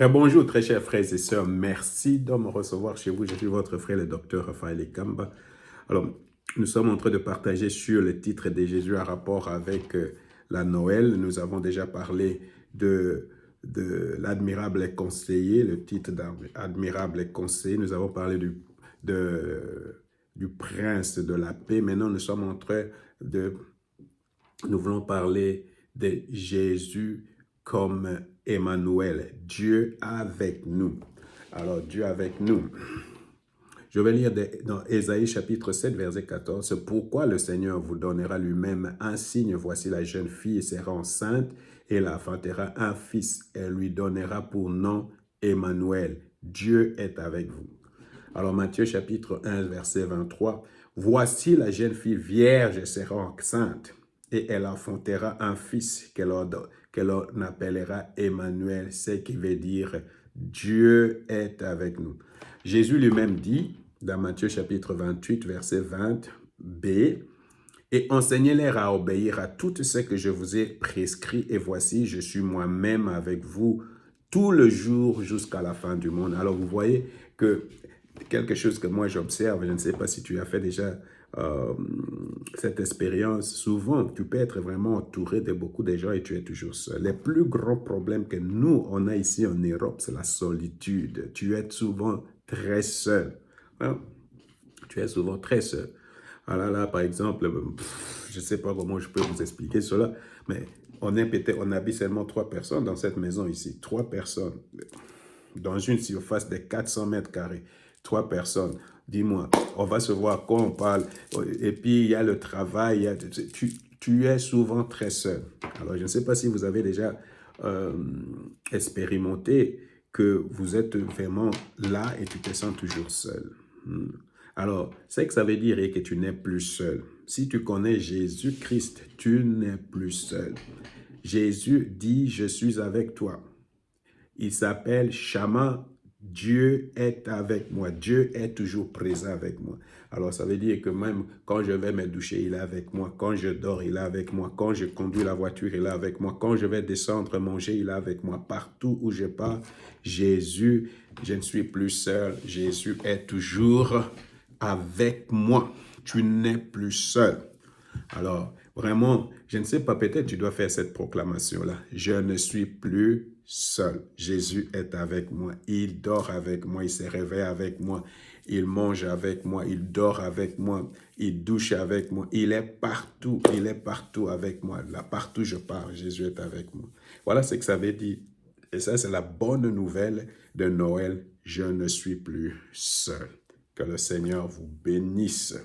Bonjour, très chers frères et sœurs. Merci de me recevoir chez vous. Je suis votre frère, le docteur Raphaël Ekamba. Alors, nous sommes en train de partager sur le titre de Jésus en rapport avec la Noël. Nous avons déjà parlé de l'admirable conseiller, le titre d'admirable conseiller. Nous avons parlé du prince de la paix. Maintenant, nous sommes en train nous voulons parler de Jésus comme Emmanuel, Dieu avec nous. Alors, Dieu avec nous. Je vais lire dans Ésaïe chapitre 7, verset 14. « C'est pourquoi le Seigneur vous donnera lui-même un signe. Voici la jeune fille sera enceinte et elle enfantera un fils. Elle lui donnera pour nom Emmanuel. Dieu est avec vous. » Alors, Matthieu chapitre 1, verset 23. « Voici la jeune fille vierge sera enceinte. Et elle enfantera un fils qu'elle en appellera Emmanuel, ce qui veut dire Dieu est avec nous. » Jésus lui-même dit, dans Matthieu chapitre 28, verset 20b, « Et enseignez-leur à obéir à tout ce que je vous ai prescrit, et voici, je suis moi-même avec vous tout le jour jusqu'à la fin du monde. » Alors vous voyez que quelque chose que moi j'observe, je ne sais pas si tu as fait déjà cette expérience, souvent tu peux être vraiment entouré de beaucoup de gens et tu es toujours seul. Les plus grands problèmes que nous, on a ici en Europe, c'est la solitude. Tu es souvent très seul. Hein? Tu es souvent très seul. Alors là, par exemple, je ne sais pas comment je peux vous expliquer cela, mais on habite seulement 3 personnes dans cette maison ici. 3 personnes dans une surface de 400 mètres carrés. 3 personnes. Dis-moi, on va se voir quand on parle. Et puis, il y a le travail. Tu es souvent très seul. Alors, je ne sais pas si vous avez déjà expérimenté que vous êtes vraiment là et tu te sens toujours seul. Alors, c'est que ça veut dire que tu n'es plus seul. Si tu connais Jésus-Christ, tu n'es plus seul. Jésus dit, je suis avec toi. Il s'appelle Shama, Dieu est avec moi. Dieu est toujours présent avec moi. Alors, ça veut dire que même quand je vais me doucher, il est avec moi. Quand je dors, il est avec moi. Quand je conduis la voiture, il est avec moi. Quand je vais descendre manger, il est avec moi. Partout où je pars, Jésus, je ne suis plus seul. Jésus est toujours avec moi. Tu n'es plus seul. Alors, vraiment, je ne sais pas, peut-être tu dois faire cette proclamation-là. Je ne suis plus seul. Jésus est avec moi. Il dort avec moi. Il se réveille avec moi. Il mange avec moi. Il dort avec moi. Il douche avec moi. Il est partout. Il est partout avec moi. Là, partout je pars, Jésus est avec moi. Voilà ce que ça veut dire. Et ça, c'est la bonne nouvelle de Noël. Je ne suis plus seul. Que le Seigneur vous bénisse.